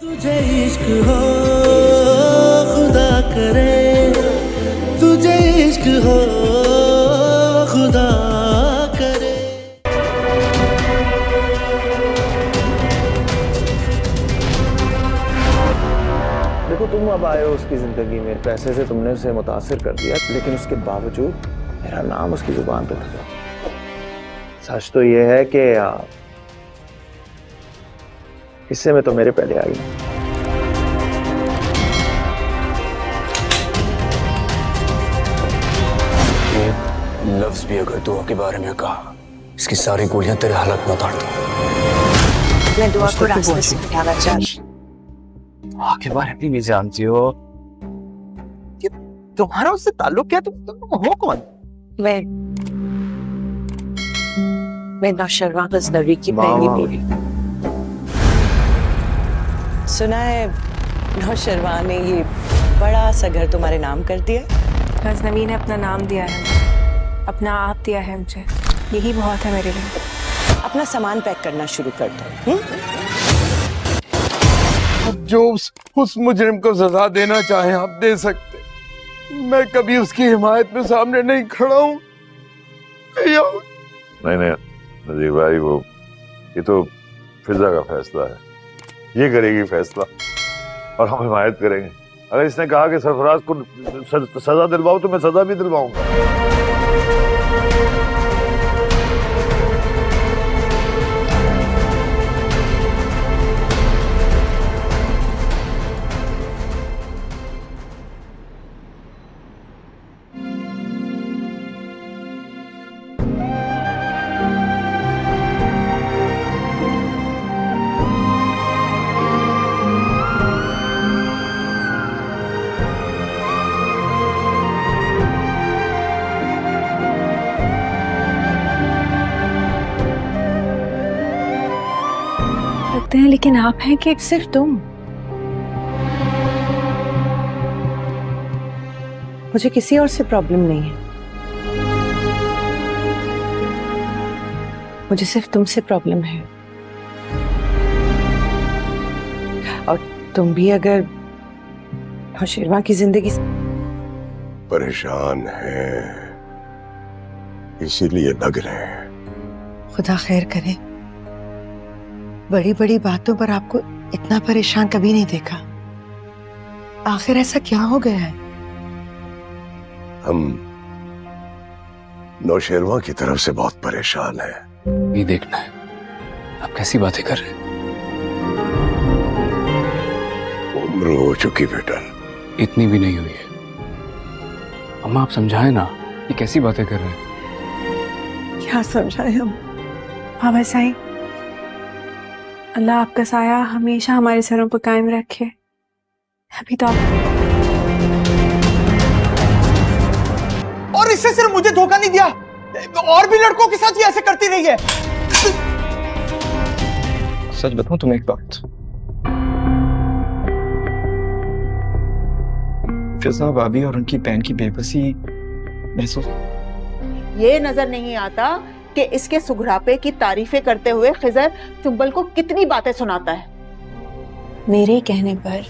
तुझे इश्क हो खुदा करे, तुझे इश्क हो खुदा करे। देखो तुम अब आए हो उसकी जिंदगी में, पैसे से तुमने उसे मुतासिर कर दिया, लेकिन उसके बावजूद मेरा नाम उसकी जुबान पे था। सच तो ये है कि हिस्से में तो मेरे पहले आई। ये लफ्ज भी अगर दुआ के बारे में कहा, इसकी सारी गोलियां तेरे हालत में उतार दूं। मैं दुआ को रास्ते से हटाना चाहती। आगे बारे में भी जानती हो कि तुम्हारा उससे ताल्लुक क्या? तुम हो कौन? मैं नौशरवां गजनवी की पहली बीवी। सुना है नौशरवां ने ये बड़ा सा घर तुम्हारे नाम कर दिया। गजनवी ने अपना नाम दिया है मुझे, अपना आप दिया है मुझे, यही बहुत है मेरे लिए। अपना सामान पैक करना शुरू कर दो। जो उस मुजरिम को सजा देना चाहे आप दे सकते, मैं कभी उसकी हिमायत में सामने नहीं खड़ा हूँ। नहीं नजीर भाई, वो ये तो फिजा का फैसला है, ये करेगी फैसला और हम हिमायत करेंगे। अगर इसने कहा कि सरफराज को सजा दिलवाओ तो मैं सजा भी दिलवाऊंगा। लगते हैं, लेकिन आप हैं कि सिर्फ तुम? मुझे किसी और से प्रॉब्लम नहीं है, मुझे सिर्फ तुमसे प्रॉब्लम है। और तुम भी अगर नौशरवां की जिंदगी से परेशान है, इसीलिए लग रहे हैं। खुदा खैर करे, बड़ी बड़ी बातों पर आपको इतना परेशान कभी नहीं देखा। आखिर ऐसा क्या हो गया है? हम नौशरवां की तरफ से बहुत परेशान हैं। ये देखना है आप कैसी बातें कर रहे हैं। उम्र हो चुकी बेटा। इतनी भी नहीं हुई है। अम्मा आप समझाए ना, ये कैसी बातें कर रहे हैं। क्या समझाए हम? बाबा साईं, अल्लाह आपका साया हमेशा हमारे सरों पर कायम रखे। अभी तो और इससे सिर्फ मुझे धोखा नहीं दिया, और भी लड़कों के साथ ये ऐसे करती रही है। सच बताऊं तुम्हें एक बात, फिजा भाभी और उनकी बहन की बेबसी महसूस। ये नजर नहीं आता कि इसके सुघरापे की तारीफें करते हुए खिजर चुंबल को कितनी बातें सुनाता है। मेरे कहने पर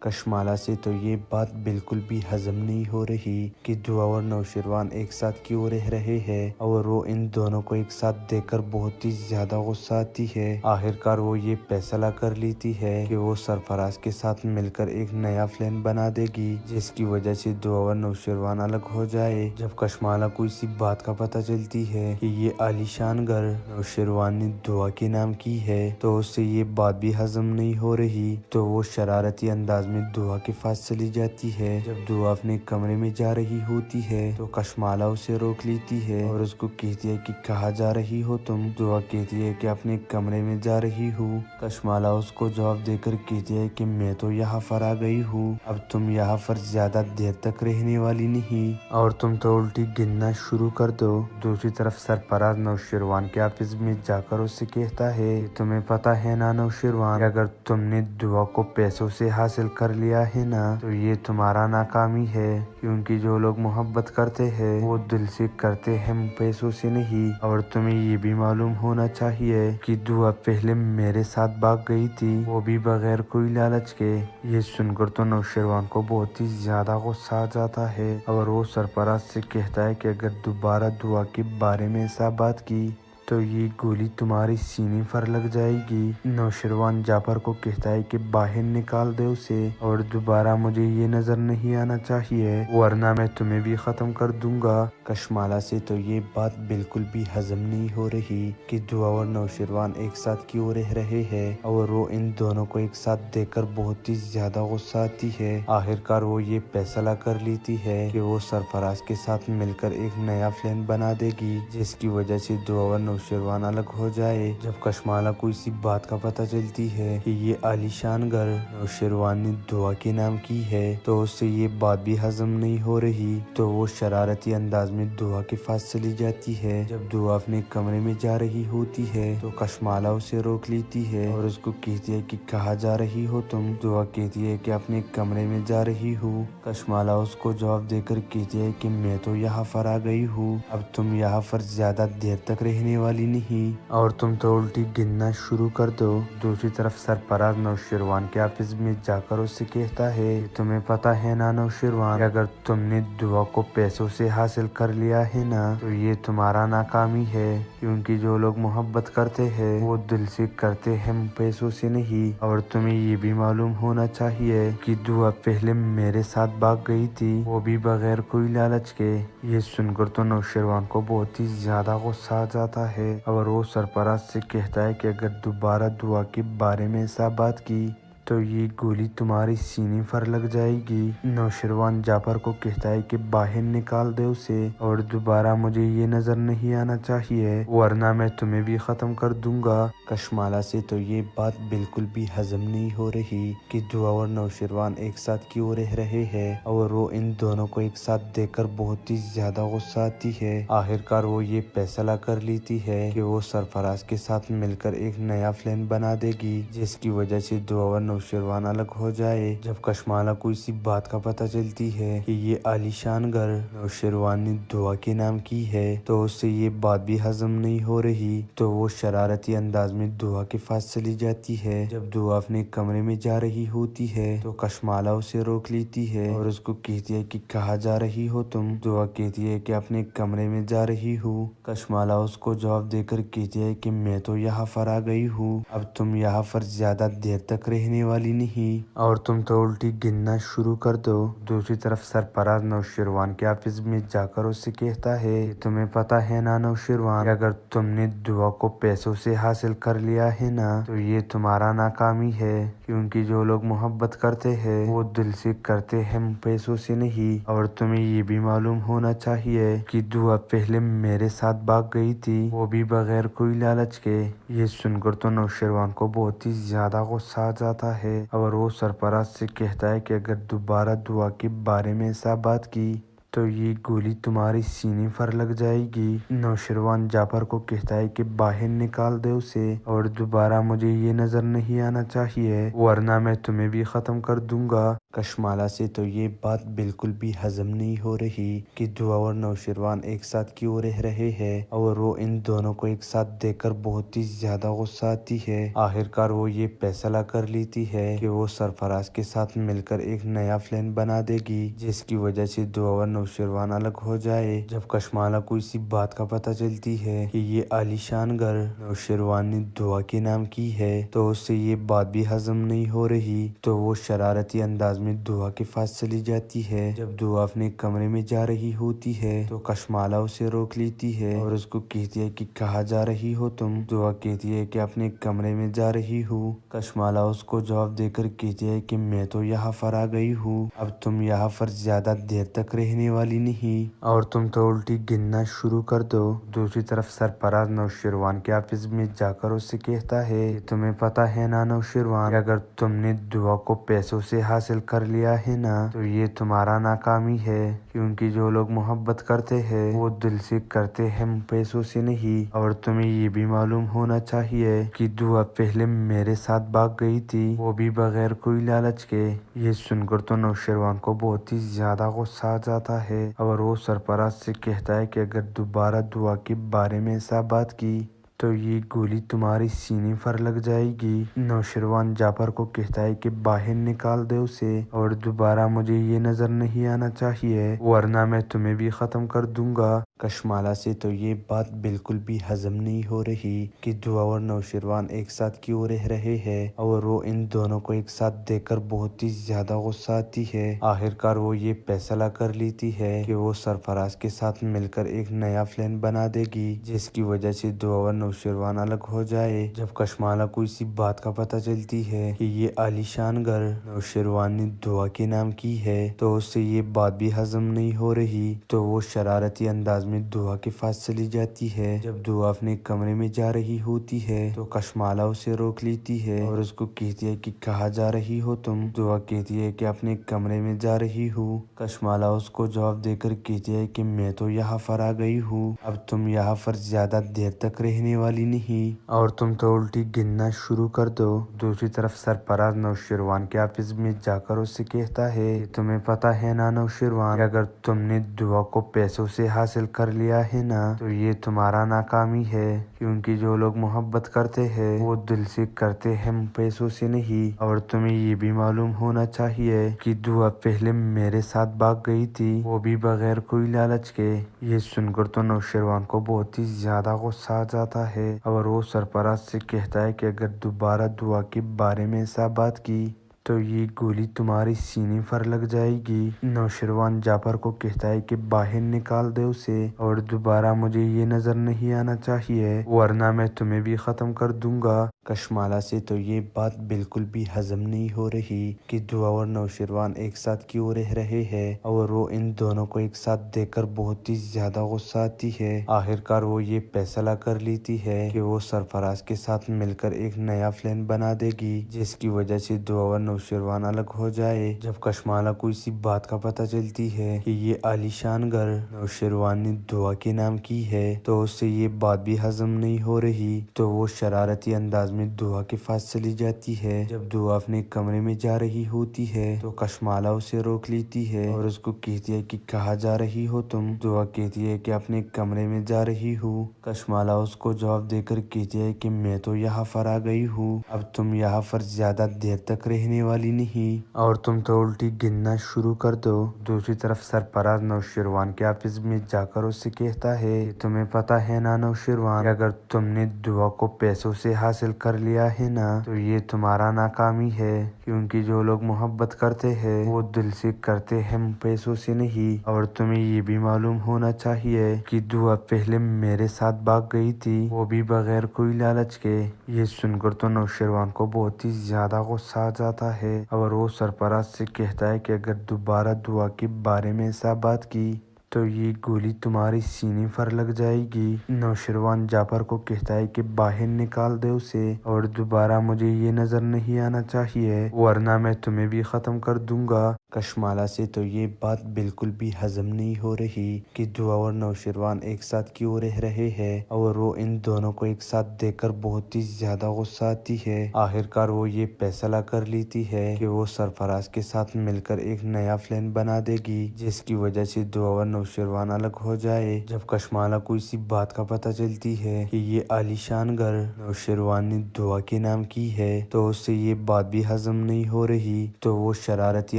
कशमाला से तो ये बात बिल्कुल भी हजम नहीं हो रही कि दुआ और नौशरवान एक साथ क्यों रह रहे हैं, और वो इन दोनों को एक साथ देखकर बहुत ही ज्यादा गुस्सा आती है। आखिरकार वो ये फैसला कर लेती है कि वो सरफराज के साथ मिलकर एक नया प्लान बना देगी, जिसकी वजह से दुआ और नौशरवान अलग हो जाए। जब कशमाला को इसी बात का पता चलती है कि ये आलीशान घर नौशरवान ने दुआ के नाम की है, तो उससे ये बात भी हजम नहीं हो रही। तो वो शरारती अंदाज में दुआ के पास चली जाती है। जब दुआ अपने कमरे में जा रही होती है तो कशमाला उसे रोक लेती है और उसको कहती है कि कहाँ जा रही हो तुम। दुआ कहती है कि अपने कमरे में जा रही हूँ। कशमाला उसको जवाब देकर कहती है कि मैं तो यहाँ पर आ गई हूँ, अब तुम यहाँ पर ज्यादा देर तक रहने वाली नहीं, और तुम तो उल्टी गिनना शुरू कर दो। दूसरी तरफ सरफराज नौशरवान के ऑफिस में जाकर उससे कहता है, तुम्हें पता है ना नौशरवान, अगर तुमने दुआ को पैसों से हासिल कर लिया है ना तो ये तुम्हारा नाकामी है, क्योंकि जो लोग मोहब्बत करते हैं वो दिल से करते हैं, पैसों से नहीं। और तुम्हें ये भी मालूम होना चाहिए कि दुआ पहले मेरे साथ भाग गई थी, वो भी बगैर कोई लालच के। ये सुनकर तो नौशेरवान को बहुत ही ज्यादा गुस्सा आ जाता है और वो सरफराज से कहता है कि अगर दोबारा दुआ के बारे में ऐसा बात की तो ये गोली तुम्हारी सीने पर लग जाएगी। नौशेरवान जाफर को कहता है कि बाहर निकाल दे उसे और दोबारा मुझे ये नजर नहीं आना चाहिए, वरना मैं तुम्हें भी खत्म कर दूंगा। कशमाला से तो ये बात बिल्कुल भी हजम नहीं हो रही कि दुआ और नौशेरवान एक साथ क्यों रह रहे हैं और वो इन दोनों को एक साथ देखकर बहुत ही ज्यादा गुस्सा आती है। आखिरकार वो ये फैसला कर लेती है कि वो सरफराज के साथ मिलकर एक नया प्लान बना देगी, जिसकी वजह से दुआ और नौशेरवान अलग हो जाए। जब कशमाला को इसी बात का पता चलती है कि ये आलीशान घर नौशेरवान ने दुआ के नाम की है तो उससे ये बात भी हजम नहीं हो रही, तो वो शरारती अंदाज में दुआ के पास चली जाती है। जब दुआ अपने कमरे में जा रही होती है तो कशमाला उसे रोक लेती है और उसको कहती है कि कहाँ जा रही हो तुम। दुआ कहती है कि अपने कमरे में जा रही हूँ। कशमाला उसको जवाब देकर कहती है कि मैं तो यहाँ पर आ गई हूँ, अब तुम यहाँ पर ज्यादा देर तक रहने वाली नहीं और तुम तो उल्टी गिनना शुरू कर दो। दूसरी तरफ सरफराज नौशेरवान के ऑफिस में जाकर उससे कहता है, तुम्हें पता है ना नौशेरवान, अगर तुमने दुआ को पैसों से हासिल कर लिया है ना तो ये तुम्हारा नाकामी है, क्योंकि जो लोग मोहब्बत करते हैं वो दिल से करते हैं, पैसों से नहीं। और तुम्हें ये भी मालूम होना चाहिए कि दुआ पहले मेरे साथ भाग गई थी, वो भी बगैर कोई लालच के। ये सुनकर तो नौशेरवान को बहुत ही ज्यादा गुस्सा आ जाता है और वो सरफराज से कहता है कि अगर दोबारा दुआ के बारे में ऐसा बात की तो ये गोली तुम्हारी सीने पर लग जाएगी। नौशेरवान जाफर को कहता है कि बाहर निकाल दे उसे और दोबारा मुझे ये नजर नहीं आना चाहिए, वरना मैं तुम्हें भी खत्म कर दूंगा। कशमाला से तो ये बात बिल्कुल भी हजम नहीं हो रही कि दुआ और नौशेरवान एक साथ क्यों रह रहे हैं और वो इन दोनों को एक साथ देखकर बहुत ही ज्यादा गुस्सा आती है। आखिरकार वो ये फैसला कर लेती है कि वो सरफराज के साथ मिलकर एक नया प्लान बना देगी, जिसकी वजह से दुआ और नौशेरवान अलग हो जाए। जब कशमाला को इसी बात का पता चलती है कि ये आलीशान घर नौशेरवान ने दुआ के नाम की है तो उससे ये बात भी हजम नहीं हो रही, तो वो शरारती अंदाज में दुआ के पास चली जाती है। जब दुआ अपने कमरे में जा रही होती है तो कशमाला उसे रोक लेती है और उसको कहती है कि कहाँ जा रही हो तुम। दुआ कहती है कि अपने कमरे में जा रही हूँ। कशमाला उसको जवाब देकर कहती है कि मैं तो यहाँ पर आ गई हूँ, अब तुम यहाँ पर ज्यादा देर तक रहने वाली नहीं और तुम तो उल्टी गिनना शुरू कर दो। दूसरी तरफ सरफराज नौशेरवान के ऑफिस में जाकर उससे कहता है, तुम्हें पता है ना नौशेरवान, अगर तुमने दुआ को पैसों से हासिल कर लिया है ना तो ये तुम्हारा नाकामी है, क्योंकि जो लोग मोहब्बत करते हैं वो दिल से करते हैं, पैसों से नहीं। और तुम्हें ये भी मालूम होना चाहिए कि दुआ पहले मेरे साथ भाग गई थी, वो भी बगैर कोई लालच के। ये सुनकर तो नौशेरवान को बहुत ही ज्यादा गुस्सा आ जाता है और वो सरफराज से कहता है कि अगर दोबारा दुआ के बारे में ऐसा बात की तो ये गोली तुम्हारी सीने पर लग जाएगी। नौशेरवान जाफर को कहता है कि बाहर निकाल दे उसे और दोबारा मुझे ये नजर नहीं आना चाहिए, वरना मैं तुम्हें भी खत्म कर दूंगा। कशमाला से तो ये बात बिल्कुल भी हजम नहीं हो रही कि दुआ और नौशेरवान एक साथ क्यों रह रहे हैं और वो इन दोनों को एक साथ देखकर बहुत ही ज्यादा गुस्सा आती है। आखिरकार वो ये फैसला कर लेती है कि वो सरफराज के साथ मिलकर एक नया प्लान बना देगी, जिसकी वजह से दुआ और नौशेरवान अलग हो जाए। जब कशमाला को इसी बात का पता चलती है कि ये आलीशान घर नौशेरवान ने दुआ के नाम की है तो उससे ये बात भी हजम नहीं हो रही, तो वो शरारती अंदाज में दुआ के पास चली जाती है। जब दुआ अपने कमरे में जा रही होती है तो कशमाला उसे रोक लेती है और उसको कहती है कि कहाँ जा रही हो तुम। दुआ कहती है कि अपने कमरे में जा रही हूँ। कशमाला उसको जवाब देकर कहती है कि मैं तो यहाँ पर आ गई हूँ, अब तुम यहाँ पर ज्यादा देर तक रहने वाली नहीं और तुम तो उल्टी गिनना शुरू कर दो। दूसरी तरफ सरफराज नौशेरवान के ऑफिस में जाकर उससे कहता है, तुम्हें पता है ना नौशेरवान, अगर तुमने दुआ को पैसों से हासिल कर लिया है ना तो ये तुम्हारा नाकामी है, क्योंकि जो लोग मोहब्बत करते हैं वो दिल से करते हैं, पैसों से नहीं। और तुम्हें ये भी मालूम होना चाहिए कि दुआ पहले मेरे साथ भाग गई थी, वो भी बगैर कोई लालच के। ये सुनकर तो नौशरवान को बहुत ही ज्यादा गुस्सा आ जाता है और वो सरफराज से कहता है कि अगर दोबारा दुआ के बारे में ऐसा बात की तो ये गोली तुम्हारी सीने पर लग जाएगी। नौशरवान जाफर को कहता है कि बाहर निकाल दे उसे और दोबारा मुझे ये नजर नहीं आना चाहिए, वरना मैं तुम्हें भी खत्म कर दूंगा। कशमाला से तो ये बात बिल्कुल भी हजम नहीं हो रही कि दुआ और नौशरवान एक साथ क्यों रह रहे हैं और वो इन दोनों को एक साथ देखकर बहुत ही ज्यादा गुस्सा आती है। आखिरकार वो ये फैसला कर लेती है कि वो सरफराज के साथ मिलकर एक नया प्लान बना देगी, जिसकी वजह से दुआ और नौशरवान अलग हो जाए। जब कशमाला को इसी बात का पता चलती है कि ये आलीशान घर नौशरवान ने दुआ के नाम की है तो उससे ये बात भी हजम नहीं हो रही, तो वो शरारती अंदाज में दुआ के पास चली जाती है। जब दुआ अपने कमरे में जा रही होती है तो कशमाला उसे रोक लेती है और उसको कहती है कि कहाँ जा रही हो तुम। दुआ कहती है कि अपने कमरे में जा रही हूँ। कशमाला उसको जवाब देकर कहती है कि मैं तो यहाँ पर आ गई हूँ, अब तुम यहाँ पर ज्यादा देर तक रहने वाली नहीं और तुम तो उल्टी गिनना शुरू कर दो। दूसरी तरफ सरफराज नौशरवान के ऑफिस में जाकर उससे कहता है कि तुम्हें पता है ना नौशरवान, अगर तुमने दुआ को पैसों से हासिल कर लिया है ना तो ये तुम्हारा नाकामी है, क्योंकि जो लोग मोहब्बत करते हैं वो दिल से करते हैं, पैसों से नहीं। और तुम्हें ये भी मालूम होना चाहिए कि दुआ पहले मेरे साथ भाग गई थी, वो भी बगैर कोई लालच के। ये सुनकर तो नौशरवान को बहुत ही ज्यादा गुस्सा आ जाता है और वो सरफराज से कहता है कि अगर दोबारा दुआ के बारे में ऐसा बात की तो ये गोली तुम्हारी सीने पर लग जाएगी। नौशरवान जाफर को कहता है कि बाहर निकाल दे उसे और दोबारा मुझे ये नजर नहीं आना चाहिए, वरना मैं तुम्हें भी खत्म कर दूंगा। कशमाला से तो ये बात बिल्कुल भी हजम नहीं हो रही कि दुआ और नौशरवान एक साथ क्यों रह रहे हैं और वो इन दोनों को एक साथ देखकर बहुत ही ज्यादा गुस्सा आती है। आखिरकार वो ये फैसला कर लेती है कि वो सरफराज के साथ मिलकर एक नया प्लान बना देगी, जिसकी वजह से दुआ और नौशरवान अलग हो जाए। जब कशमाला को इसी बात का पता चलती है कि ये आलीशान घर नौशरवान ने दुआ के नाम की है तो उससे ये बात भी हजम नहीं हो रही, तो वो शरारती अंदाज में दुआ के पास चली जाती है। जब दुआ अपने कमरे में जा रही होती है तो कशमाला उसे रोक लेती है और उसको कहती है कि कहाँ जा रही हो तुम। दुआ कहती है कि अपने कमरे में जा रही हूँ। कशमाला उसको जवाब देकर कहती है कि मैं तो यहाँ पर आ गई हूँ, अब तुम यहाँ पर ज्यादा देर तक रहने वाली नहीं और तुम तो उल्टी गिनना शुरू कर दो। दूसरी तरफ सरफराज नौशरवान के ऑफिस में जाकर उससे कहता है कि तुम्हें पता है ना नौशरवान, अगर तुमने दुआ को पैसों से हासिल कर लिया है ना तो ये तुम्हारा नाकामी है, क्योंकि जो लोग मोहब्बत करते हैं वो दिल से करते हैं, पैसों से नहीं। और तुम्हें ये भी मालूम होना चाहिए कि दुआ पहले मेरे साथ भाग गई थी, वो भी बगैर कोई लालच के। ये सुनकर तो नौशरवान को बहुत ही ज्यादा गुस्सा आ जाता है और वो सरफराज से कहता है कि अगर दोबारा दुआ के बारे में ऐसा बात की तो ये गोली तुम्हारी सीने पर लग जाएगी। नौशरवान जाफर को कहता है कि बाहर निकाल दे उसे और दोबारा मुझे ये नजर नहीं आना चाहिए, वरना मैं तुम्हें भी खत्म कर दूंगा। कशमाला से तो ये बात बिल्कुल भी हजम नहीं हो रही कि दुआ और नौशरवान एक साथ क्यों रह रहे हैं और वो इन दोनों को एक साथ देखकर बहुत ही ज्यादा गुस्सा आती है। आखिरकार वो ये फैसला कर लेती है कि वो सरफराज के साथ मिलकर एक नया प्लान बना देगी, जिसकी वजह से दुआ और नौशरवान अलग हो जाए। जब कशमाला को इसी बात का पता चलती है कि ये आलीशान घर नौशरवान ने दुआ के नाम की है तो उससे ये बात भी हजम नहीं हो रही, तो वो शरारती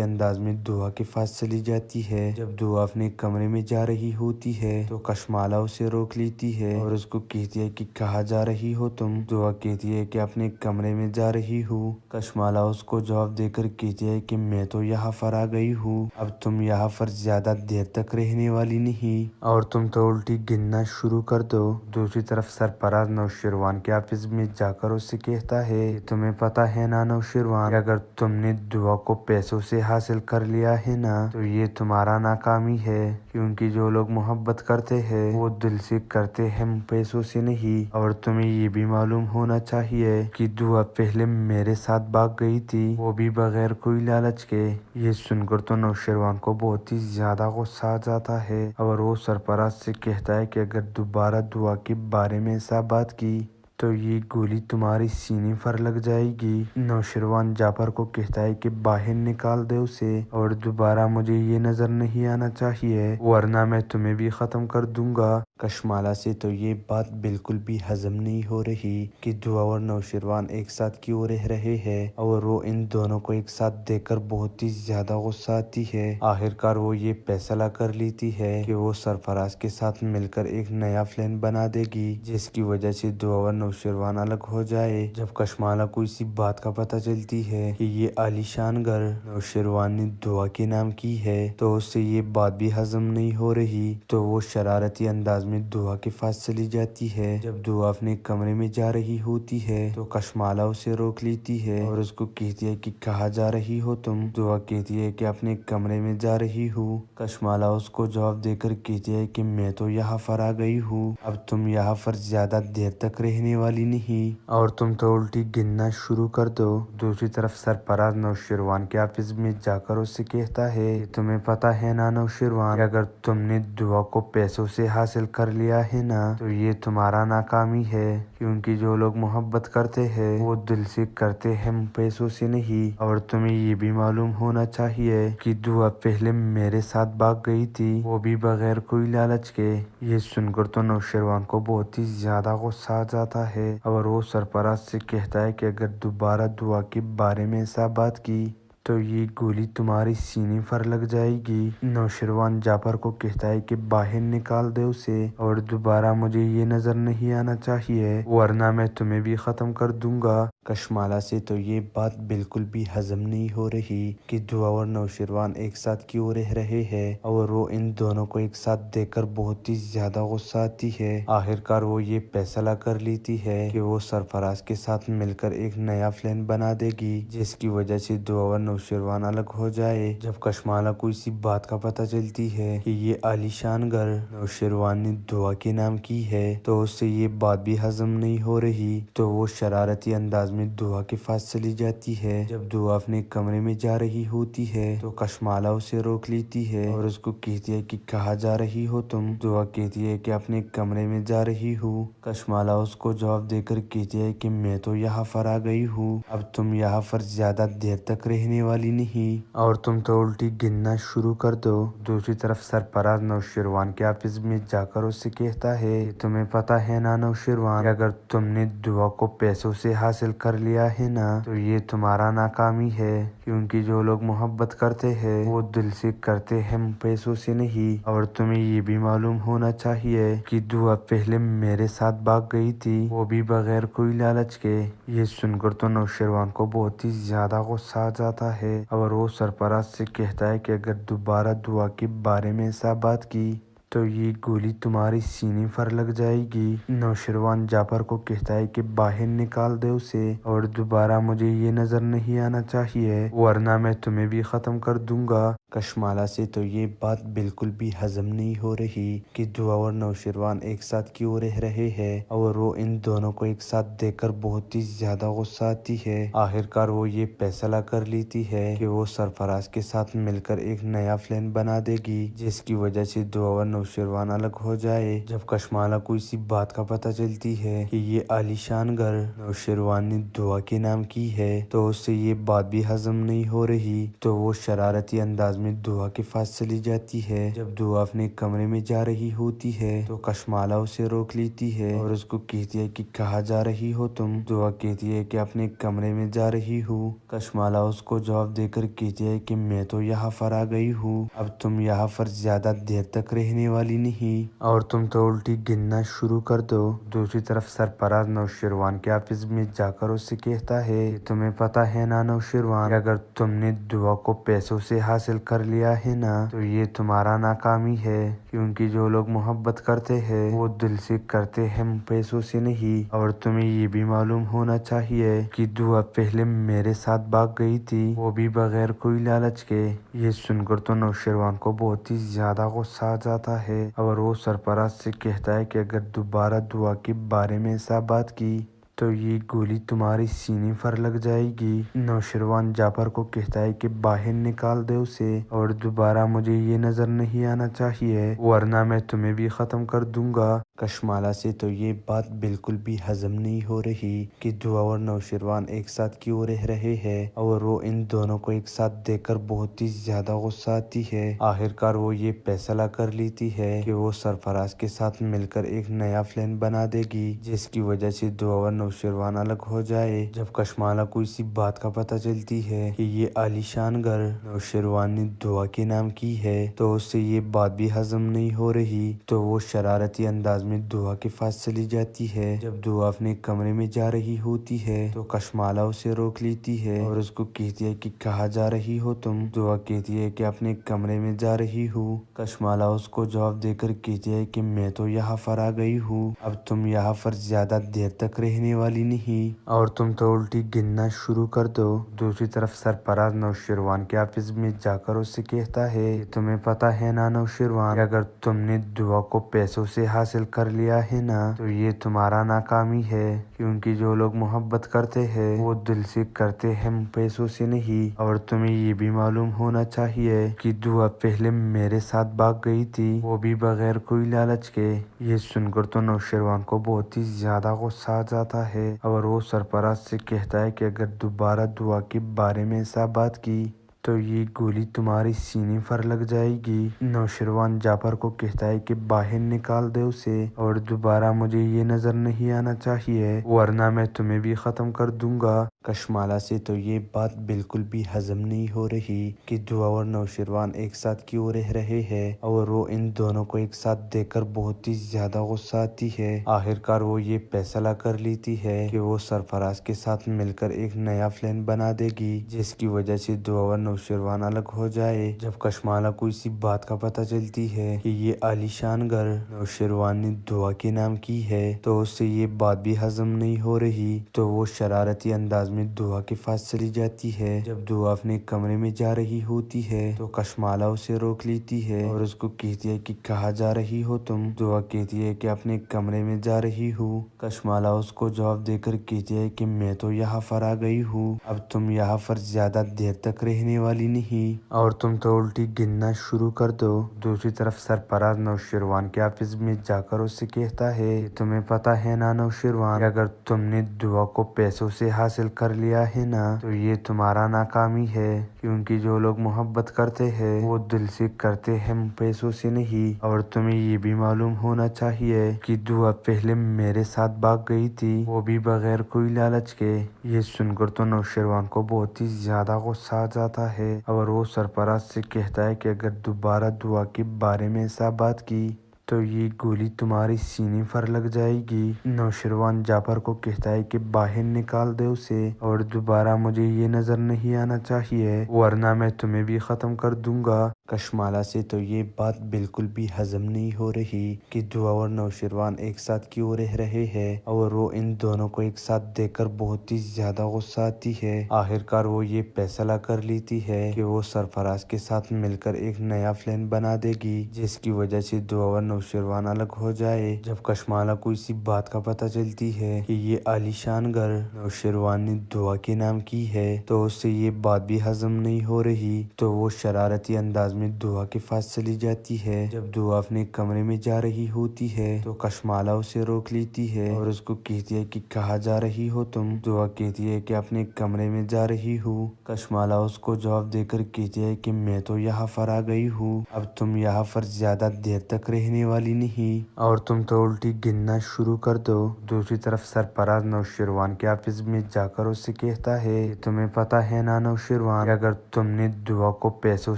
अंदाज में दुआ के पास चली जाती है। जब दुआ अपने कमरे में जा रही होती है तो कशमाला उसे रोक लेती है और उसको कहती है कि कहाँ जा रही हो तुम। दुआ कहती है कि अपने कमरे में जा रही हूँ। कशमाला उसको जवाब देकर कहती है कि मैं तो यहाँ पर आ गई हूँ, अब तुम यहाँ पर ज्यादा देर तक रहने वाली नहीं और तुम तो उल्टी गिनना शुरू कर दो। दूसरी तरफ सरफराज नौशरवान के ऑफिस में जाकर उससे कहता है कि तुम्हें पता है ना नौशरवान, अगर तुमने दुआ को पैसों से हासिल कर लिया है ना तो ये तुम्हारा नाकामी है, क्योंकि जो लोग मोहब्बत करते हैं वो दिल से करते हैं, पैसों से नहीं। और तुम्हें ये भी मालूम होना चाहिए कि दुआ पहले मेरे साथ भाग गई थी, वो भी बगैर कोई लालच के। ये सुनकर तो नौशेरवान को बहुत ही ज्यादा गुस्सा आ जाता है और वो सरफराज से कहता है कि अगर दोबारा दुआ के बारे में ऐसा बात की तो ये गोली तुम्हारी सीने पर लग जाएगी। नौशेरवान जाफर को कहता है कि बाहर निकाल दे उसे और दोबारा मुझे ये नजर नहीं आना चाहिए, वरना मैं तुम्हें भी खत्म कर दूंगा। कशमाला से तो ये बात बिल्कुल भी हजम नहीं हो रही कि दुआ और नौशेरवान एक साथ क्यों रह रहे हैं और वो इन दोनों को एक साथ देखकर बहुत ही ज्यादा गुस्सा आती है। आखिरकार वो ये फैसला कर लेती है कि वो सरफराज के साथ मिलकर एक नया प्लान बना देगी, जिसकी वजह से दुआ और नौशेरवान अलग हो जाए। जब कशमाला को इसी बात का पता चलती है कि ये आलीशान घर नौशेरवान ने दुआ के नाम की है तो उससे ये बात भी हजम नहीं हो रही, तो वो शरारती अंदाज में दुआ के पास चली जाती है। जब दुआ अपने कमरे में जा रही होती है तो कशमाला उसे रोक लेती है और उसको कहती है कि कहाँ जा रही हो तुम। दुआ कहती है कि अपने कमरे में जा रही हूँ। कशमाला उसको जवाब देकर कहती है कि मैं तो यहाँ पर आ गई हूँ, अब तुम यहाँ पर ज्यादा देर तक रहने वाली नहीं और तुम तो उल्टी गिनना शुरू कर दो। दूसरी तरफ सरफराज नौशेरवान के ऑफिस में जाकर उससे कहता है कि तुम्हें पता है ना नौशेरवान, अगर तुमने दुआ को पैसों से हासिल कर लिया है ना तो ये तुम्हारा नाकामी है, क्योंकि जो लोग मोहब्बत करते हैं वो दिल से करते हैं, पैसों से नहीं। और तुम्हें ये भी मालूम होना चाहिए कि दुआ पहले मेरे साथ भाग गई थी, वो भी बगैर कोई लालच के। ये सुनकर तो नौशेरवान को बहुत ही ज्यादा गुस्सा आ जाता है और वो सरफराज से कहता है कि अगर दोबारा दुआ के बारे में ऐसा बात की तो ये गोली तुम्हारी सीने पर लग जाएगी। नौशेरवान जाफर को कहता है कि बाहर निकाल दे उसे और दोबारा मुझे ये नजर नहीं आना चाहिए, वरना मैं तुम्हें भी खत्म कर दूंगा। कशमाला से तो ये बात बिल्कुल भी हजम नहीं हो रही कि दुआ और नौशेरवान एक साथ क्यों रह रहे हैं और वो इन दोनों को एक साथ देखकर बहुत ही ज्यादा गुस्सा आती है। आखिरकार वो ये फैसला कर लेती है कि वो सरफराज के साथ मिलकर एक नया प्लान बना देगी, जिसकी वजह से दुआ और नौशेरवान अलग हो जाए। जब कशमाला को इसी बात का पता चलती है कि ये आलीशान घर नौशेरवान ने दुआ के नाम की है तो उससे ये बात भी हजम नहीं हो रही, तो वो शरारती अंदाज में दुआ के पास चली जाती है। जब दुआ अपने कमरे में जा रही होती है तो कशमाला उसे रोक लेती है और उसको कहती है कि कहाँ जा रही हो तुम। दुआ कहती है कि अपने कमरे में जा रही हूँ। कशमाला उसको जवाब देकर कहती है कि मैं तो यहाँ पर आ गई हूँ, अब तुम यहाँ पर ज्यादा देर तक रहने वाली नहीं और तुम तो उल्टी गिनना शुरू कर दो। दूसरी तरफ सरफराज नौशेरवान के ऑफिस में जाकर उससे कहता है कि तुम्हें पता है ना नौशेरवान, अगर तुमने दुआ को पैसों से हासिल कर लिया है ना तो ये तुम्हारा नाकामी है, क्योंकि जो लोग मोहब्बत करते हैं वो दिल से करते हैं, पैसों से नहीं। और तुम्हें ये भी मालूम होना चाहिए कि दुआ पहले मेरे साथ भाग गई थी, वो भी बगैर कोई लालच के। ये सुनकर तो नौशेरवान को बहुत ही ज्यादा गुस्सा आ जाता है और वो सरफराज से कहता है कि अगर दोबारा दुआ के बारे में ऐसा बात की तो ये गोली तुम्हारी सीने पर लग जाएगी। नौशेरवान जाफर को कहता है कि बाहर निकाल दे उसे और दोबारा मुझे ये नजर नहीं आना चाहिए, वरना मैं तुम्हें भी खत्म कर दूंगा। कशमाला से तो ये बात बिल्कुल भी हजम नहीं हो रही कि दुआ और नौशेरवान एक साथ क्यों रह रहे हैं और वो इन दोनों को एक साथ देखकर बहुत ही ज्यादा गुस्सा आती है। आखिरकार वो ये फैसला कर लेती है कि वो सरफराज के साथ मिलकर एक नया प्लान बना देगी, जिसकी वजह से दुआ और नौशेरवान अलग हो जाए। जब कशमाला को इसी बात का पता चलती है कि ये आलीशान घर नौशेरवान ने दुआ के नाम की है तो उससे ये बात भी हजम नहीं हो रही, तो वो शरारती अंदाज में दुआ के पास चली जाती है। जब दुआ अपने कमरे में जा रही होती है तो कशमाला उसे रोक लेती है और उसको कहती है कि कहाँ जा रही हो तुम। दुआ कहती है कि अपने कमरे में जा रही हूँ। कशमाला उसको जवाब देकर कहती है कि मैं तो यहाँ पर आ गई हूँ, अब तुम यहाँ पर ज्यादा देर तक रहने वाली नहीं और तुम तो उल्टी गिनना शुरू कर दो। दूसरी तरफ सरफराज नौशेरवान के ऑफिस में जाकर उससे कहता है कि तुम्हें पता है ना नौशेरवान, अगर तुमने दुआ को पैसों से हासिल कर लिया है ना तो ये तुम्हारा नाकामी है, क्योंकि जो लोग मोहब्बत करते हैं वो दिल से करते हैं, पैसों से नहीं। और तुम्हें ये भी मालूम होना चाहिए कि दुआ पहले मेरे साथ भाग गई थी, वो भी बगैर कोई लालच के। ये सुनकर तो नौशरवान को बहुत ही ज्यादा गुस्सा आ जाता है और वो सरफराज से कहता है कि अगर दोबारा दुआ के बारे में ऐसा बात की तो ये गोली तुम्हारी सीने पर लग जाएगी। नौशरवान जाफर को कहता है कि बाहर निकाल दे उसे और दोबारा मुझे ये नजर नहीं आना चाहिए, वरना मैं तुम्हें भी खत्म कर दूंगा। कशमाला से तो ये बात बिल्कुल भी हजम नहीं हो रही कि दुआ और नौशरवान एक साथ क्यों रह रहे हैं और वो इन दोनों को एक साथ देखकर बहुत ही ज्यादा गुस्सा आती है। आखिरकार वो ये फैसला कर लेती है कि वो सरफराज के साथ मिलकर एक नया प्लान बना देगी, जिसकी वजह से दुआ और नौशरवान अलग हो जाए। जब कशमाला को इसी बात का पता चलती है कि ये आलीशान घर नौशरवान ने दुआ के नाम की है तो उससे ये बात भी हजम नहीं हो रही, तो वो शरारती अंदाज में दुआ के पास चली जाती है। जब दुआ अपने कमरे में जा रही होती है तो कशमाला उसे रोक लेती है और उसको कहती है कि कहाँ जा रही हो तुम। दुआ कहती है कि अपने कमरे में जा रही हूँ। कशमाला उसको जवाब देकर कहती है कि मैं तो यहाँ पर आ गई हूँ, अब तुम यहाँ पर ज्यादा देर तक रहने वाली नहीं और तुम तो उल्टी गिनना शुरू कर दो। दूसरी तरफ सरफराज नौशरवान के ऑफिस में जाकर उससे कहता है, तुम्हें पता है ना नौशरवान, अगर तुमने दुआ को पैसों से हासिल कर लिया है ना तो ये तुम्हारा नाकामी है, क्योंकि जो लोग मोहब्बत करते हैं वो दिल से करते हैं, पैसों से नहीं। और तुम्हें ये भी मालूम होना चाहिए कि दुआ पहले मेरे साथ भाग गई थी, वो भी बगैर कोई लालच के। ये सुनकर तो नौशरवान को बहुत ही ज्यादा गुस्सा आ जाता है और वो सरफराज से कहता है कि अगर दोबारा दुआ के बारे में ऐसा बात की तो ये गोली तुम्हारी सीने पर लग जाएगी। नौशरवान जाफर को कहता है कि बाहर निकाल दे उसे और दोबारा मुझे ये नजर नहीं आना चाहिए, वरना मैं तुम्हें भी खत्म कर दूंगा। कशमाला से तो ये बात बिल्कुल भी हजम नहीं हो रही कि दुआ और नौशरवान एक साथ क्यों रह रहे हैं और वो इन दोनों को एक साथ देखकर बहुत ही ज्यादा गुस्सा आती है। आखिरकार वो ये फैसला कर लेती है कि वो सरफराज के साथ मिलकर एक नया प्लान बना देगी, जिसकी वजह से दुआ और नौशरवान अलग हो जाए। जब कशमाला को इसी बात का पता चलती है कि ये आलीशान घर नौशरवान ने दुआ के नाम की है तो उससे ये बात भी हजम नहीं हो रही, तो वो शरारती अंदाज में दुआ के पास चली जाती है। जब दुआ अपने कमरे में जा रही होती है तो कशमाला उसे रोक लेती है और उसको कहती है कि कहाँ जा रही हो तुम। दुआ कहती है कि अपने कमरे में जा रही हूँ। कशमाला उसको जवाब देकर कहती है कि मैं तो यहाँ पर आ गई हूँ, अब तुम यहाँ पर ज्यादा देर तक रहने वाली नहीं और तुम तो उल्टी गिनना शुरू कर दो। दूसरी तरफ सरफराज नौशरवान के ऑफिस में जाकर उससे कहता है, तुम्हें पता है ना नौशरवान, अगर तुमने दुआ को पैसों से हासिल कर लिया है ना तो ये तुम्हारा नाकामी है, क्योंकि जो लोग मोहब्बत करते हैं वो दिल से करते हैं, पैसों से नहीं। और तुम्हें ये भी मालूम होना चाहिए कि दुआ पहले मेरे साथ भाग गई थी, वो भी बगैर कोई लालच के। ये सुनकर तो नौशरवान को बहुत ही ज्यादा गुस्सा आ जाता है और वो सरफराज से कहता है कि अगर दोबारा दुआ के बारे में ऐसा बात की तो ये गोली तुम्हारी सीने पर लग जाएगी। नौशरवान जाफर को कहता है कि बाहर निकाल दे उसे और दोबारा मुझे ये नजर नहीं आना चाहिए, वरना मैं तुम्हें भी खत्म कर दूंगा। कशमाला से तो ये बात बिल्कुल भी हजम नहीं हो रही कि दुआ और नौशरवान एक साथ क्यों रह रहे हैं और वो इन दोनों को एक साथ देखकर बहुत ही ज्यादा गुस्सा आती है। आखिरकार वो ये फैसला कर लेती है कि वो सरफराज के साथ मिलकर एक नया प्लान बना देगी, जिसकी वजह से दुआ और नौशरवान अलग हो जाए। जब कशमाला को इसी बात का पता चलती है कि ये आलीशान घर नौशरवान ने दुआ के नाम की है तो उससे ये बात भी हजम नहीं हो रही, तो वो शरारती अंदाज में दुआ के पास चली जाती है। जब दुआ अपने कमरे में जा रही होती है तो कशमाला उसे रोक लेती है और उसको कहती है कि कहाँ जा रही हो तुम। दुआ कहती है कि अपने कमरे में जा रही हूँ। कशमाला उसको जवाब देकर कहती है कि मैं तो यहाँ पर आ गई हूँ, अब तुम यहाँ पर ज्यादा देर तक रहने वाली नहीं और तुम तो उल्टी गिनना शुरू कर दो। दूसरी तरफ सरफराज नौशरवान के ऑफिस में जाकर उससे कहता है, तुम्हें पता है ना नौशरवान, अगर तुमने दुआ को पैसों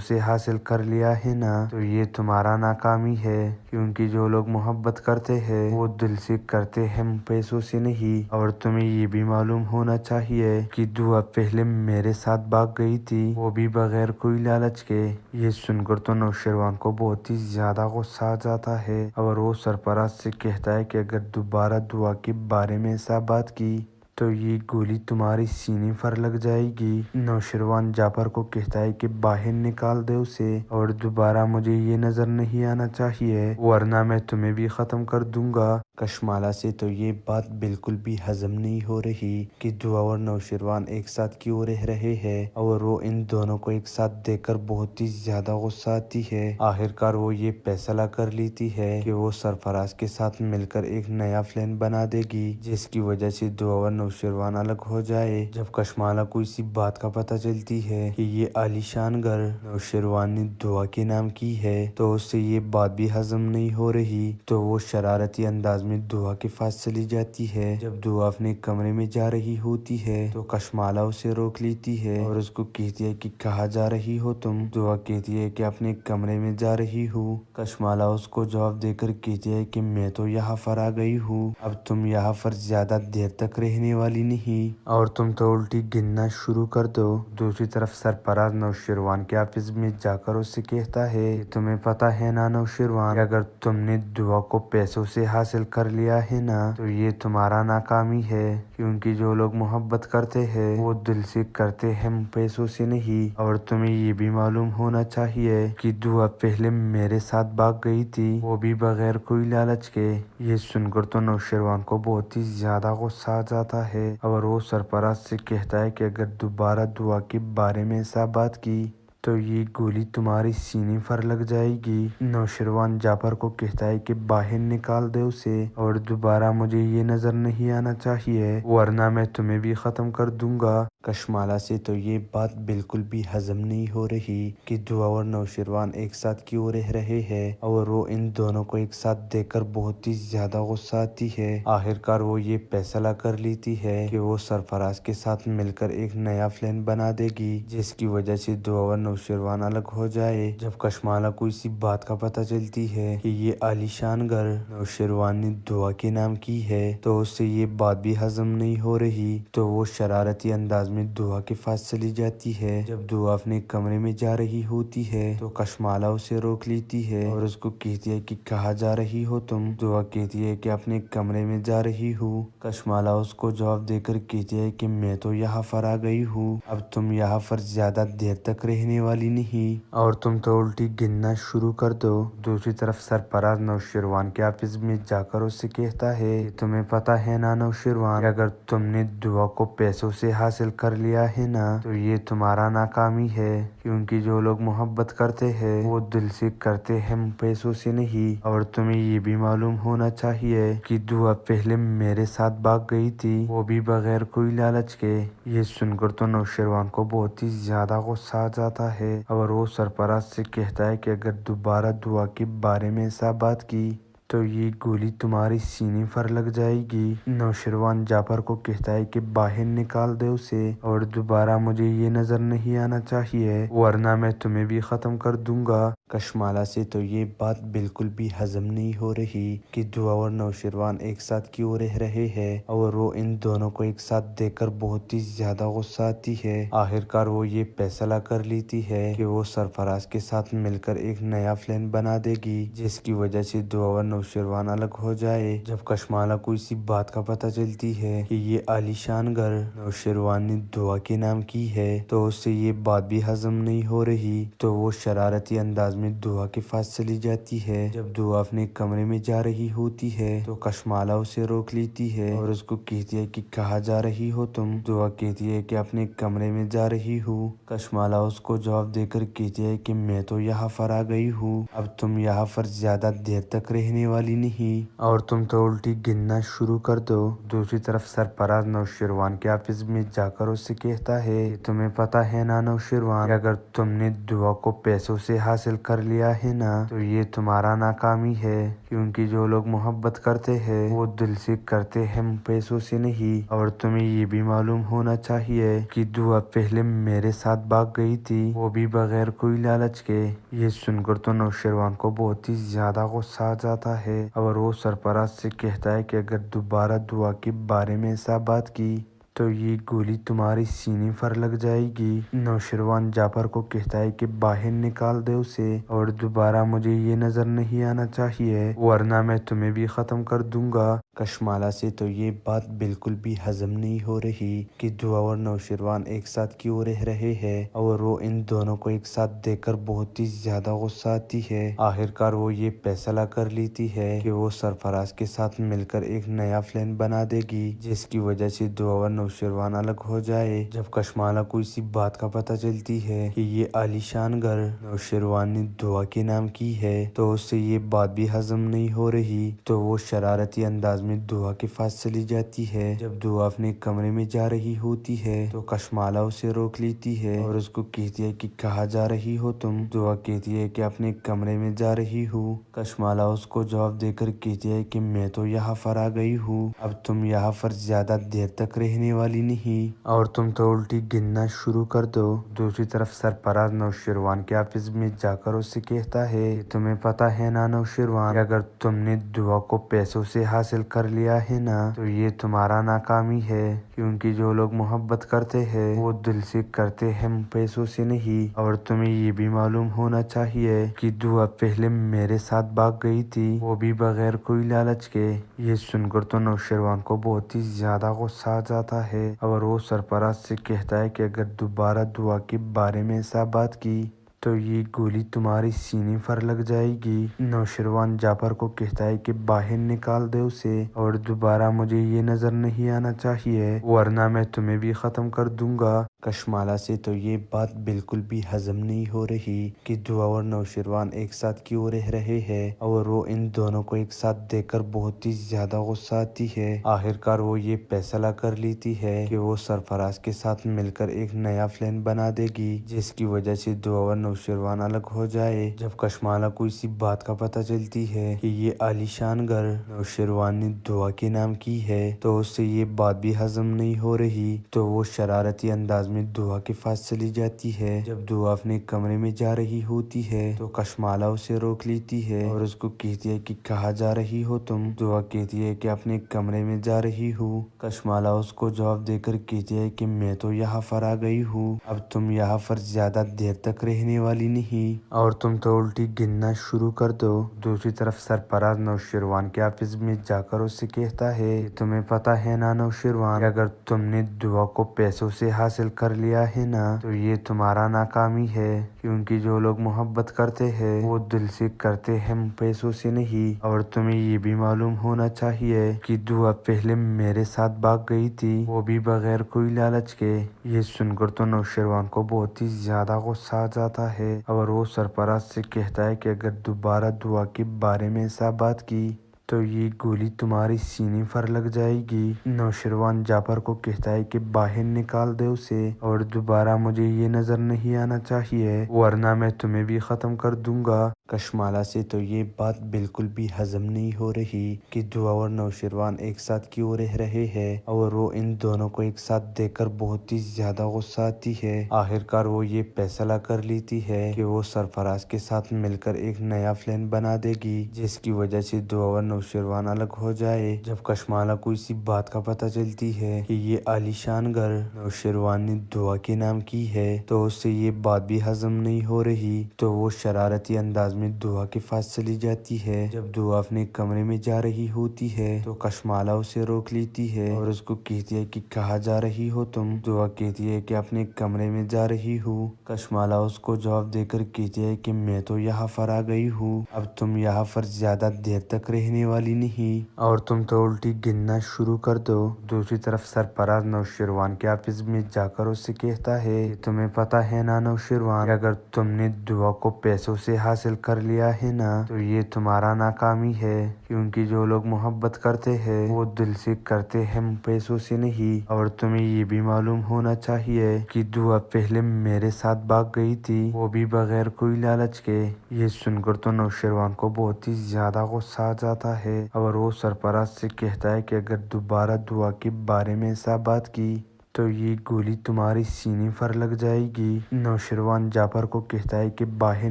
से हासिल कर लिया है ना तो ये तुम्हारा नाकामी है, क्योंकि जो लोग मोहब्बत करते हैं वो दिल से करते हैं, पैसों से नहीं। और तुम्हें ये भी मालूम होना चाहिए कि दुआ पहले मेरे साथ भाग गई थी, वो भी बगैर कोई लालच के। ये सुनकर तो नौशरवान को बहुत ही ज्यादा गुस्सा आ जाता है और वो सरफराज से कहता है कि अगर दोबारा दुआ के बारे में ऐसा बात की तो ये गोली तुम्हारी सीने पर लग जाएगी। नौशरवान जाफर को कहता है कि बाहर निकाल दे उसे और दोबारा मुझे ये नजर नहीं आना चाहिए, वरना मैं तुम्हें भी खत्म कर दूंगा। कशमाला से तो ये बात बिल्कुल भी हजम नहीं हो रही कि दुआ और नौशरवान एक साथ क्यों रह रहे हैं और वो इन दोनों को एक साथ देखकर बहुत ही ज्यादा गुस्सा आती है। आखिरकार वो ये फैसला कर लेती है कि वो सरफराज के साथ मिलकर एक नया प्लान बना देगी, जिसकी वजह से दुआ और नौशरवान अलग हो जाए। जब कशमाला को इसी बात का पता चलती है कि ये आलीशान घर नौशरवान ने दुआ के नाम की है तो उससे ये बात भी हजम नहीं हो रही, तो वो शरारती अंदाज में दुआ के पास चली जाती है। जब दुआ अपने कमरे में जा रही होती है तो कशमाला उसे रोक लेती है और उसको कहती है कि कहाँ जा रही हो तुम। दुआ कहती है कि अपने कमरे में जा रही हूँ। कशमाला उसको जवाब देकर कहती है कि मैं तो यहाँ पर आ गई हूँ, अब तुम यहाँ पर ज्यादा देर तक रहने वाली नहीं और तुम तो उल्टी गिनना शुरू कर दो। दूसरी तरफ सरफराज नौशरवान के ऑफिस में जाकर उससे कहता है, तुम्हें पता है ना नौशरवान, अगर तुमने दुआ को पैसों से हासिल कर लिया है ना तो ये तुम्हारा नाकामी है, क्योंकि जो लोग मोहब्बत करते हैं वो दिल से करते हैं, पैसों से नहीं। और तुम्हें ये भी मालूम होना चाहिए कि दुआ पहले मेरे साथ भाग गई थी, वो भी बगैर कोई लालच के। ये सुनकर तो नौशरवान को बहुत ही ज्यादा गुस्सा आ जाता है और वो सरफराज से कहता है कि अगर दोबारा दुआ के बारे में ऐसा बात की तो ये गोली तुम्हारी सीने पर लग जाएगी। नौशरवान जाफर को कहता है कि बाहर निकाल दे उसे और दोबारा मुझे ये नजर नहीं आना चाहिए, वरना मैं तुम्हें भी खत्म कर दूंगा। कशमाला से तो ये बात बिल्कुल भी हजम नहीं हो रही कि दुआ और नौशरवान एक साथ क्यों रह रहे हैं और वो इन दोनों को एक साथ देखकर बहुत ही ज्यादा गुस्सा आती है। आखिरकार वो ये फैसला कर लेती है कि वो सरफराज के साथ मिलकर एक नया प्लान बना देगी, जिसकी वजह से दुआ और नौशरवान अलग हो जाए। जब कशमाला को इसी बात का पता चलती है कि ये आलीशान घर नौशरवान ने दुआ के नाम की है तो उससे ये बात भी हजम नहीं हो रही, तो वो शरारती अंदाज में दुआ के पास चली जाती है। जब दुआ अपने कमरे में जा रही होती है तो कशमाला उसे रोक लेती है और उसको कहती है कि कहाँ जा रही हो तुम। दुआ कहती है कि अपने कमरे में जा रही हूँ। कशमाला उसको जवाब देकर कहती है कि मैं तो यहाँ पर आ गई हूँ, अब तुम यहाँ पर ज्यादा देर तक रहने वाली नहीं और तुम तो उल्टी गिनना शुरू कर दो। दूसरी तरफ सरफराज नौशरवान के ऑफिस में जाकर उससे कहता है, तुम्हें पता है ना नौशरवान, अगर तुमने दुआ को पैसों से हासिल कर लिया है ना तो ये तुम्हारा नाकामी है, क्योंकि जो लोग मोहब्बत करते हैं वो दिल से करते हैं, पैसों से नहीं। और तुम्हें ये भी मालूम होना चाहिए कि दुआ पहले मेरे साथ भाग गई थी, वो भी बगैर कोई लालच के। ये सुनकर तो नौशरवान को बहुत ही ज्यादा गुस्सा आ जाता है और वो सरफराज से कहता है कि अगर दोबारा दुआ के बारे में ऐसा बात की तो ये गोली तुम्हारी सीने पर लग जाएगी। नौशरवान जाफर को कहता है कि बाहर निकाल दे उसे और दोबारा मुझे ये नजर नहीं आना चाहिए, वरना मैं तुम्हें भी खत्म कर दूंगा। कशमाला से तो ये बात बिल्कुल भी हजम नहीं हो रही कि दुआ और नौशरवान एक साथ क्यों रह रहे हैं और वो इन दोनों को एक साथ देखकर बहुत ही ज्यादा गुस्सा आती है। आखिरकार वो ये फैसला कर लेती है कि वो सरफराज के साथ मिलकर एक नया प्लान बना देगी, जिसकी वजह से दुआ और नौशरवान अलग हो जाए। जब कशमाला को इसी बात का पता चलती है कि ये आलीशान घर नौशरवान ने दुआ के नाम की है तो उससे ये बात भी हजम नहीं हो रही, तो वो शरारती अंदाज में दुआ के पास चली जाती है। जब दुआ अपने कमरे में जा रही होती है तो कशमाला उसे रोक लेती है और उसको कहती है कि कहाँ जा रही हो तुम। दुआ कहती है कि अपने कमरे में जा रही हूँ। कशमाला उसको जवाब देकर कहती है कि मैं तो यहाँ पर आ गई हूँ, अब तुम यहाँ पर ज्यादा देर तक रहने रहने वाली नहीं और तुम तो उल्टी गिनना शुरू कर दो। दूसरी तरफ सरफराज नौशेरवान के ऑफिस में जाकर उससे कहता है, तुम्हें पता है ना नौशेरवान, अगर तुमने दुआ को पैसों से हासिल कर लिया है ना तो ये तुम्हारा नाकामी है, क्योंकि जो लोग मोहब्बत करते हैं वो दिल से करते हैं, पैसों से नहीं। और तुम्हें ये भी मालूम होना चाहिए कि दुआ पहले मेरे साथ भाग गई थी, वो भी बगैर कोई लालच के। ये सुनकर तो नौशेरवान को बहुत ही ज्यादा गुस्सा आ जाता है और वो सरफराज से कहता है कि अगर दोबारा दुआ के बारे में ऐसा बात की तो ये गोली तुम्हारी सीने पर लग जाएगी। नौशेरवान जाफर को कहता है कि बाहर निकाल दे उसे और दोबारा मुझे ये नजर नहीं आना चाहिए, वरना मैं तुम्हें भी खत्म कर दूंगा। कशमाला से तो ये बात बिल्कुल भी हजम नहीं हो रही कि दुआ और नौशेरवान एक साथ क्यों रह रहे हैं और वो इन दोनों को एक साथ देखकर बहुत ही ज्यादा गुस्सा आती है। आखिरकार वो ये फैसला कर लेती है कि वो सरफराज के साथ मिलकर एक नया प्लान बना देगी, जिसकी वजह से दुआ और नौशेरवान अलग हो जाए। जब कशमाला को इसी बात का पता चलती है कि ये आलीशान घर नौशेरवान ने दुआ के नाम की है तो उससे ये बात भी हजम नहीं हो रही, तो वो शरारती अंदाज में दुआ के पास चली जाती है। जब दुआ अपने कमरे में जा रही होती है तो कशमाला उसे रोक लेती है और उसको कहती है कि कहाँ जा रही हो तुम। दुआ कहती है कि अपने कमरे में जा रही हूँ। कशमाला उसको जवाब देकर कहती है कि मैं तो यहाँ पर आ गई हूँ, अब तुम यहाँ पर ज्यादा देर तक रहने वाली नहीं और तुम तो उल्टी गिनना शुरू कर दो। दूसरी तरफ सरफराज नौशेरवान के ऑफिस में जाकर उससे कहता है, तुम्हें पता है ना नौशेरवान, अगर तुमने दुआ को पैसों से हासिल कर लिया है ना तो ये तुम्हारा नाकामी है, क्योंकि जो लोग मोहब्बत करते हैं वो दिल से करते हैं, पैसों से नहीं। और तुम्हें ये भी मालूम होना चाहिए कि दुआ पहले मेरे साथ भाग गई थी, वो भी बगैर कोई लालच के। ये सुनकर तो नौशेरवान को बहुत ही ज्यादा गुस्सा आ जाता है और वो सरफराज से कहता है कि अगर दोबारा दुआ के बारे में ऐसा बात की तो ये गोली तुम्हारी सीने पर लग जाएगी। नौशेरवान जाफर को कहता है कि बाहर निकाल दे उसे और दोबारा मुझे ये नजर नहीं आना चाहिए, वरना मैं तुम्हें भी खत्म कर दूंगा। कशमाला से तो ये बात बिल्कुल भी हजम नहीं हो रही कि दुआ और नौशेरवान एक साथ क्यों रह रहे हैं और वो इन दोनों को एक साथ देखकर बहुत ही ज्यादा गुस्सा आती है। आखिरकार वो ये फैसला कर लेती है कि वो सरफराज के साथ मिलकर एक नया प्लान बना देगी, जिसकी वजह से दुआ और नौशेरवान अलग हो जाए। जब कशमाला को इसी बात का पता चलती है कि ये आलीशान घर नौशेरवान ने दुआ के नाम की है तो उससे ये बात भी हजम नहीं हो रही, तो वो शरारती अंदाज में दुआ के पास चली जाती है। जब दुआ अपने कमरे में जा रही होती है तो कशमाला उसे रोक लेती है और उसको कहती है कि कहाँ जा रही हो तुम। दुआ कहती है कि अपने कमरे में जा रही हूँ। कशमाला उसको जवाब देकर कहती है कि मैं तो यहाँ पर आ गई हूँ, अब तुम यहाँ पर ज्यादा देर तक रहने वाली नहीं और तुम तो उल्टी गिनना शुरू कर दो। दूसरी तरफ सरफराज नौशेरवान के ऑफिस में जाकर उससे कहता है, तुम्हें पता है ना नौशेरवान, अगर तुमने दुआ को पैसों से हासिल कर लिया है ना तो ये तुम्हारा नाकामी है, क्योंकि जो लोग मोहब्बत करते हैं वो दिल से करते हैं, पैसों से नहीं। और तुम्हें ये भी मालूम होना चाहिए कि दुआ पहले मेरे साथ भाग गई थी, वो भी बगैर कोई लालच के। ये सुनकर तो नौशेरवान को बहुत ही ज्यादा गुस्सा आ जाता है और वो सरफराज से कहता है कि अगर दोबारा दुआ के बारे में ऐसा बात की तो ये गोली तुम्हारी सीने पर लग जाएगी। नौशेरवान जाफर को कहता है कि बाहर निकाल दे उसे और दोबारा मुझे ये नजर नहीं आना चाहिए, वरना मैं तुम्हें भी खत्म कर दूंगा। कशमाला से तो ये बात बिल्कुल भी हजम नहीं हो रही कि दुआ और नौशेरवान एक साथ क्यों रह रहे हैं और वो इन दोनों को एक साथ देखकर बहुत ही ज्यादा गुस्सा आती है। आखिरकार वो ये फैसला कर लेती है कि वो सरफराज के साथ मिलकर एक नया प्लान बना देगी, जिसकी वजह से दुआ और नौशेरवान अलग हो जाए। जब कशमाला को इसी बात का पता चलती है कि ये आलीशान घर नौशेरवान ने दुआ के नाम की है तो उससे ये बात भी हजम नहीं हो रही, तो वो शरारती अंदाज में दुआ के पास चली जाती है। जब दुआ अपने कमरे में जा रही होती है तो कशमाला उसे रोक लेती है और उसको कहती है कि कहाँ जा रही हो तुम। दुआ कहती है कि अपने कमरे में जा रही हूँ। कशमाला उसको जवाब देकर कहती है कि मैं तो यहाँ पर आ गई हूँ, अब तुम यहाँ पर ज्यादा देर तक रहने वाली नहीं और तुम तो उल्टी गिनना शुरू कर दो। दूसरी तरफ सरफराज नौशेरवान के ऑफिस में जाकर उससे कहता है कि तुम्हें पता है ना नौशेरवान, अगर तुमने दुआ को पैसों से हासिल कर लिया है ना तो ये तुम्हारा नाकामी है, क्योंकि जो लोग मोहब्बत करते हैं वो दिल से करते हैं, पैसों से नहीं। और तुम्हें ये भी मालूम होना चाहिए कि दुआ पहले मेरे साथ भाग गई थी, वो भी बगैर कोई लालच के। ये सुनकर तो नौशेरवान को बहुत ही ज्यादा गुस्सा आ जाता है और वो सरफराज से कहता है कि अगर दोबारा दुआ के बारे में ऐसा बात की तो ये गोली तुम्हारी सीने पर लग जाएगी। नौशेरवान जाफर को कहता है कि बाहर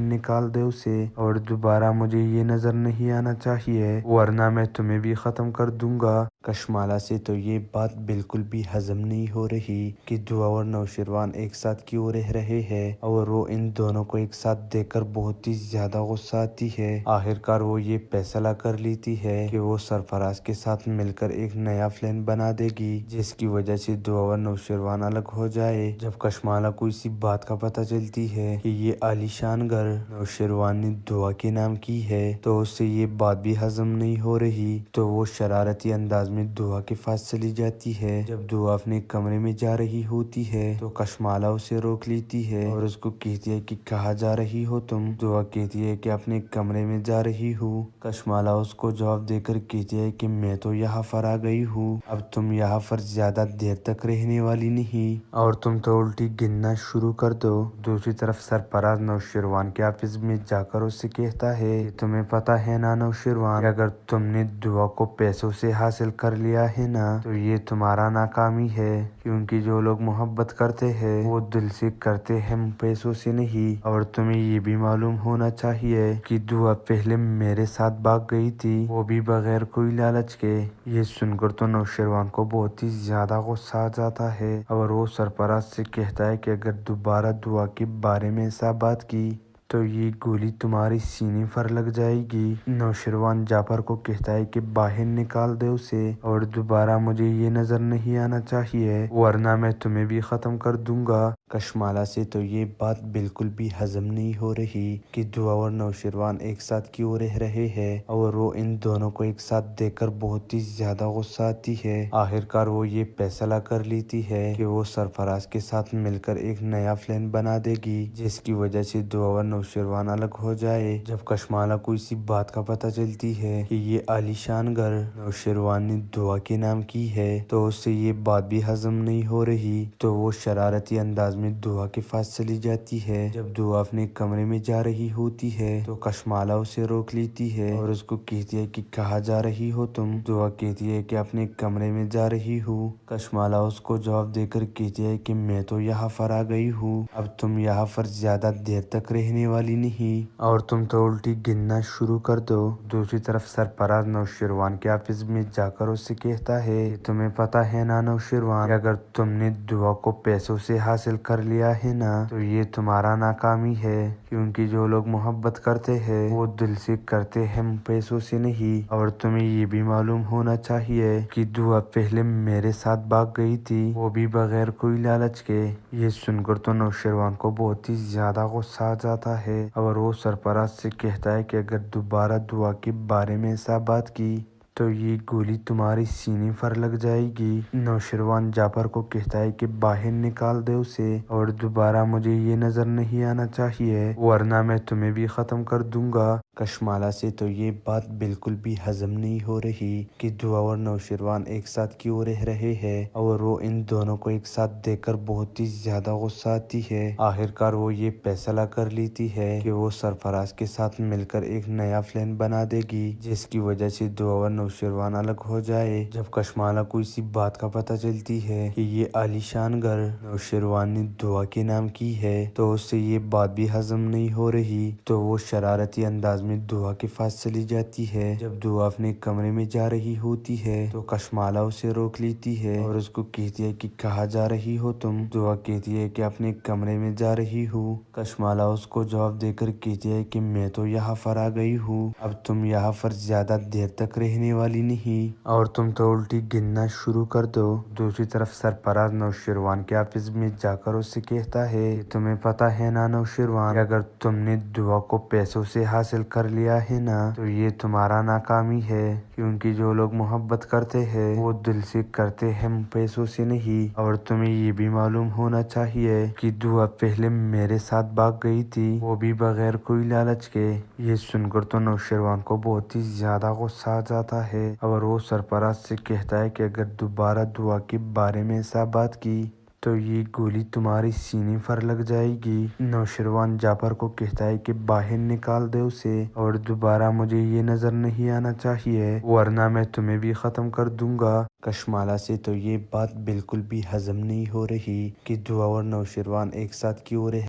निकाल दे उसे और दोबारा मुझे ये नजर नहीं आना चाहिए, वरना मैं तुम्हें भी खत्म कर दूंगा। कशमाला से तो ये बात बिल्कुल भी हजम नहीं हो रही कि दुआ और नौशेरवान एक साथ क्यों रह रहे हैं और वो इन दोनों को एक साथ देखकर बहुत ही ज्यादा गुस्सा आती है। आखिरकार वो ये फैसला कर लेती है कि वो सरफराज के साथ मिलकर एक नया प्लान बना देगी जिसकी वजह से दुआ और नौशेरवान अलग हो जाए। जब कशमाला को इसी बात का पता चलती है कि ये आलीशान घर नौशेरवान ने दुआ के नाम की है तो उससे ये बात भी हजम नहीं हो रही, तो वो शरारती अंदाज में दुआ के पास चली जाती है। जब दुआ अपने कमरे में जा रही होती है तो कशमाला उसे रोक लेती है और उसको कहती है कि कहाँ जा रही हो तुम। दुआ कहती है कि अपने कमरे में जा रही हूँ। कशमाला उसको जवाब देकर कहती है कि मैं तो यहाँ पर आ गई हूँ, अब तुम यहाँ पर ज्यादा देर तक रहने वाली नहीं और तुम तो उल्टी गिनना शुरू कर दो। दूसरी तरफ सरफराज नौशेरवान के ऑफिस में जाकर उससे कहता है कि तुम्हें पता है ना नौशेरवान, अगर तुमने दुआ को पैसों से हासिल कर लिया है ना तो ये तुम्हारा नाकामी है, क्योंकि जो लोग मोहब्बत करते हैं वो दिल से करते हैं, पैसों से नहीं। और तुम्हें ये भी मालूम होना चाहिए कि दुआ पहले मेरे साथ भाग गई थी, वो भी बगैर कोई लालच के। ये सुनकर तो नौशेरवान को बहुत ही ज्यादा गुस्सा आ जाता है और वो सरफराज से कहता है कि अगर दोबारा दुआ के बारे में ऐसा बात की तो ये गोली तुम्हारी सीने पर लग जाएगी। नौशेरवान जाफर को कहता है कि बाहर निकाल दे उसे और दोबारा मुझे ये नजर नहीं आना चाहिए, वरना मैं तुम्हें भी खत्म कर दूंगा। कशमाला से तो ये बात बिल्कुल भी हजम नहीं हो रही कि दुआ और नौशेरवान एक साथ क्यों रह रहे हैं और वो इन दोनों को एक साथ देखकर बहुत ही ज्यादा गुस्सा आती है। आखिरकार वो ये फैसला कर लेती है कि वो सरफराज के साथ मिलकर एक नया प्लान बना देगी जिसकी वजह से दुआ और नौशेरवान अलग हो जाए। जब कशमाला को इसी बात का पता चलती है कि ये आलीशान घर नौशेरवान ने दुआ के नाम की है तो उससे ये बात भी हजम नहीं हो रही, तो वो शरारती अंदाज में दुआ के पास चली जाती है। जब दुआ अपने कमरे में जा रही होती है तो कशमाला उसे रोक लेती है और उसको कहती है कि कहाँ जा रही हो तुम। दुआ कहती है कि अपने कमरे में जा रही हूँ। कशमाला उसको जवाब देकर कहती है कि मैं तो यहाँ पर आ गई हूँ, अब तुम यहाँ पर ज्यादा देर तक रहने वाली नहीं और तुम तो उल्टी गिनना शुरू कर दो। दूसरी तरफ सरफराज नौशेरवान के ऑफिस में जाकर उससे कहता है कि तुम्हें पता है ना नौशेरवान, अगर तुमने दुआ को पैसों से हासिल कर लिया है ना तो ये तुम्हारा नाकामी है, क्योंकि जो लोग मोहब्बत करते हैं वो दिल से करते हैं, पैसों से नहीं। और तुम्हें ये भी मालूम होना चाहिए कि दुआ पहले मेरे साथ भाग गई थी, वो भी बगैर कोई लालच के। ये सुनकर तो नौशेरवान को बहुत ही ज्यादा गुस्सा आ जाता है और वो सरफराज से कहता है कि अगर दोबारा दुआ के बारे में ऐसा बात की तो ये गोली तुम्हारी सीने पर लग जाएगी। नौशेरवान जाफर को कहता है कि बाहर निकाल दे उसे और दोबारा मुझे ये नजर नहीं आना चाहिए, वरना मैं तुम्हें भी खत्म कर दूंगा। कशमाला से तो ये बात बिल्कुल भी हजम नहीं हो रही कि दुआ और नौशेरवान एक साथ क्यों रह रहे हैं और वो इन दोनों को एक साथ देखकर बहुत ही ज्यादा गुस्सा आती है। आखिरकार वो ये फैसला कर लेती है कि वो सरफराज के साथ मिलकर एक नया प्लान बना देगी जिसकी वजह से दुआ और नौशेरवान अलग हो जाए। जब कशमाला को इसी बात का पता चलती है कि ये आलीशान घर नौशेरवान ने दुआ के नाम की है तो उससे ये बात भी हजम नहीं हो रही, तो वो शरारती अंदाज में दुआ के पास चली जाती है। जब दुआ अपने कमरे में जा रही होती है तो कशमाला उसे रोक लेती है और उसको कहती है कि कहाँ जा रही हो तुम। दुआ कहती है कि अपने कमरे में जा रही हूँ। कशमाला उसको जवाब देकर कहती है कि मैं तो यहाँ पर आ गई हूँ, अब तुम यहाँ पर ज्यादा देर तक रहने वाली नहीं और तुम तो उल्टी गिनना शुरू कर दो। दूसरी तरफ सरफराज नौशेरवान के ऑफिस में जाकर उससे कहता है कि तुम्हें पता है ना नौशेरवान, अगर तुमने दुआ को पैसों से हासिल کر لیا ہے نا تو یہ تمہارا ناکامی ہے، کیونکہ جو لوگ محبت کرتے ہیں وہ دل سے کرتے ہیں، پیسوں سے نہیں۔ اور تمہیں یہ بھی معلوم ہونا چاہیے کہ دعا پہلے میرے ساتھ بھاگ گئی تھی، وہ بھی بغیر کوئی لالچ کے۔ یہ سن کر تو نوشیروان کو بہت ہی زیادہ غصہ آ جاتا ہے اور وہ سرفراز سے کہتا ہے کہ اگر دوبارہ دعا کے بارے میں ایسا بات کی تو یہ گولی تمہاری سینے پر لگ جائے گی۔ نوشیروان جعفر کو کہتا ہے کہ باہر نکال دے اسے، اور دوبارہ مجھے یہ نظر نہیں آنا چاہیے ورنہ میں تمہیں بھی ختم کر دوں گا۔ کشمالہ سے تو یہ بات بالکل بھی ہضم نہیں ہو رہی کہ دعا اور نوشیروان ایک ساتھ کیوں رہے